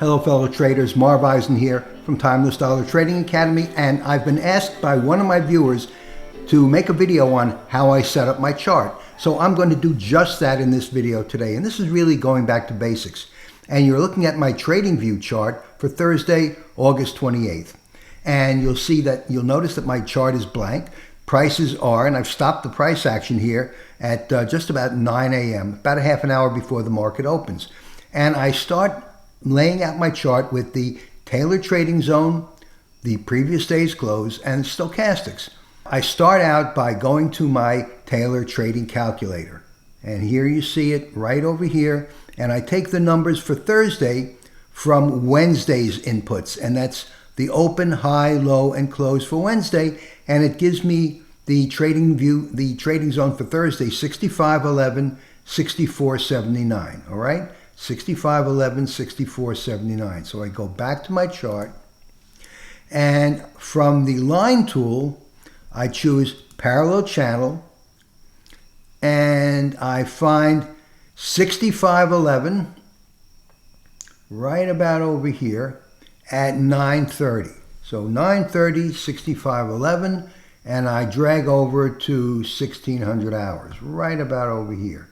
Hello fellow traders, Marv Eisen here from Timeless Dollar Trading Academy, and I've been asked by one of my viewers to make a video on how I set up my chart. So I'm going to do just that in this video today, and this is really going back to basics. And you're looking at my trading view chart for Thursday, August 28th. And you'll notice that my chart is blank. Prices are, and I've stopped the price action here at just about 9 a.m., about a half an hour before the market opens. And I start laying out my chart with the Taylor trading zone, the previous day's close, and stochastics. I start out by going to my Taylor trading calculator. And here you see it right over here. And I take the numbers for Thursday from Wednesday's inputs. And that's the open, high, low, and close for Wednesday. And it gives me the trading view, the trading zone for Thursday, 65.11, 64.79. All right? 65.11, 64.79. So I go back to my chart, and from the line tool, I choose parallel channel, and I find 65.11 right about over here at 9:30. So 9:30, 65.11, and I drag over to 1600 hours, right about over here.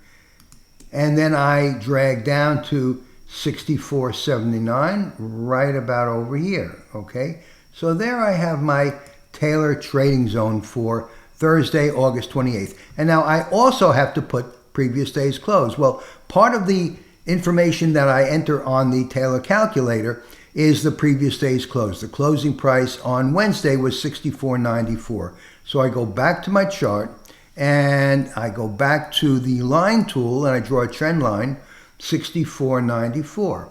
And then I drag down to 64.79, right about over here, okay? So there I have my Taylor trading zone for Thursday, August 28th. And now I also have to put previous day's close. Well, part of the information that I enter on the Taylor calculator is the previous day's close. The closing price on Wednesday was 64.94. So I go back to my chart, and I go back to the line tool, and I draw a trend line, 64.94.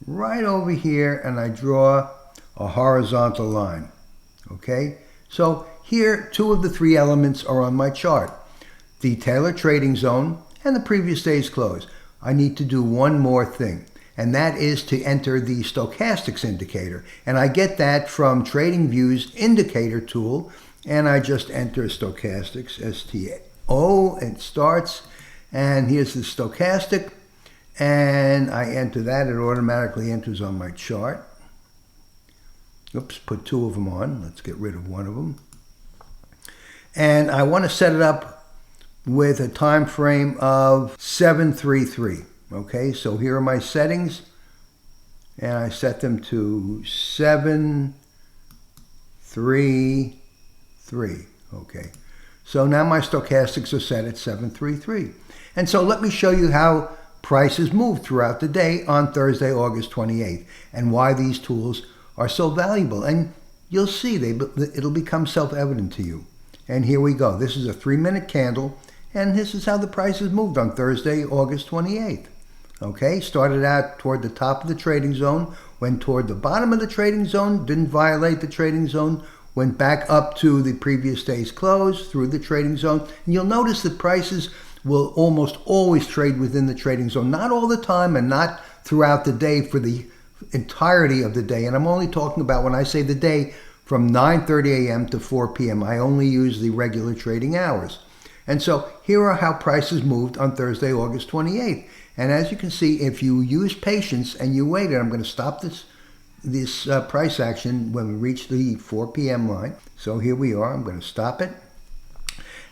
Right over here, and I draw a horizontal line. Okay? So here, two of the three elements are on my chart. The Taylor trading zone and the previous day's close. I need to do one more thing, and that is to enter the stochastics indicator. And I get that from TradingView's indicator tool, and I just enter stochastics, STO, it starts, and here's the stochastic, and I enter that, it automatically enters on my chart. Oops, put two of them on, let's get rid of one of them. And I want to set it up with a time frame of 733, okay? So here are my settings, and I set them to 733. Okay, so now my stochastics are set at 733. And so let me show you how prices move throughout the day on Thursday, August 28th, and why these tools are so valuable. And you'll see it'll become self-evident to you. And here we go. This is a 3-minute candle, and this is how the prices moved on Thursday, August 28th. Okay, started out toward the top of the trading zone, went toward the bottom of the trading zone, didn't violate the trading zone, went back up to the previous day's close through the trading zone. And you'll notice that prices will almost always trade within the trading zone. Not all the time and not throughout the day for the entirety of the day. And I'm only talking about, when I say the day, from 9:30 a.m. to 4 p.m. I only use the regular trading hours. And so here are how prices moved on Thursday, August 28th. And as you can see, if you use patience and you wait, and I'm going to stop this price action when we reach the 4 p.m. line. So here we are. I'm going to stop it.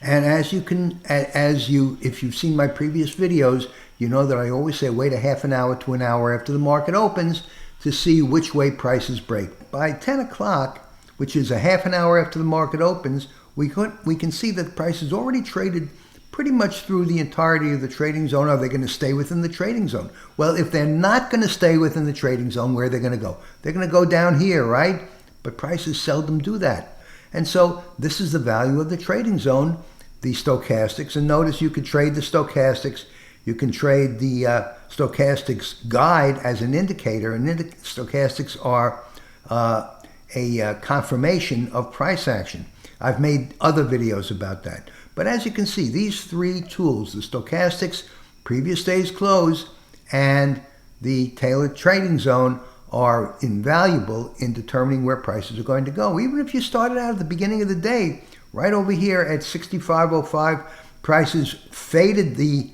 And if you've seen my previous videos, you know that I always say wait a half an hour to an hour after the market opens to see which way prices break. By 10 o'clock, which is a half an hour after the market opens, we can see that prices already traded pretty much through the entirety of the trading zone. Are they going to stay within the trading zone? Well, if they're not going to stay within the trading zone, where are they going to go? They're going to go down here, right? But prices seldom do that. And so this is the value of the trading zone, the stochastics. And notice you can trade the stochastics. You can trade the stochastics guide as an indicator. And stochastics are a confirmation of price action. I've made other videos about that. But as you can see, these three tools, the stochastics, previous day's close, and the Taylor trading zone, are invaluable in determining where prices are going to go. Even if you started out at the beginning of the day, right over here at 65.05, prices faded the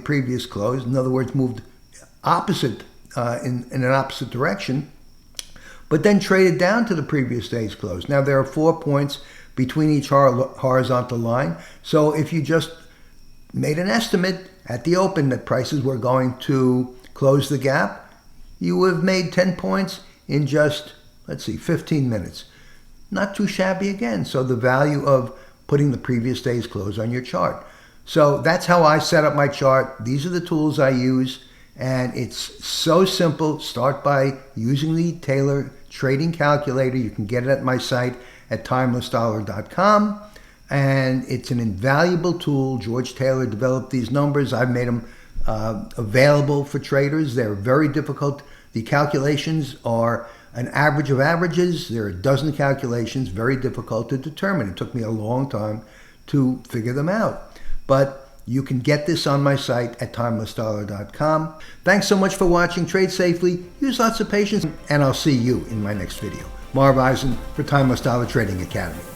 previous close. In other words, moved opposite in an opposite direction, but then traded down to the previous day's close. Now there are 4 points between each horizontal line. So if you just made an estimate at the open that prices were going to close the gap, you would have made 10 points in just, let's see, 15 minutes. Not too shabby again. So the value of putting the previous day's close on your chart. So that's how I set up my chart. These are the tools I use, and it's so simple. Start by using the Taylor Trading Calculator. You can get it at my site at timelessdollar.com, and it's an invaluable tool. George Taylor developed these numbers. I've made them available for traders. They're very difficult. The calculations are an average of averages. There are a dozen calculations, very difficult to determine. It took me a long time to figure them out. But you can get this on my site at timelessdollar.com. Thanks so much for watching. Trade safely, use lots of patience, and I'll see you in my next video. Marv Eisen for Timeless Dollar Trading Academy.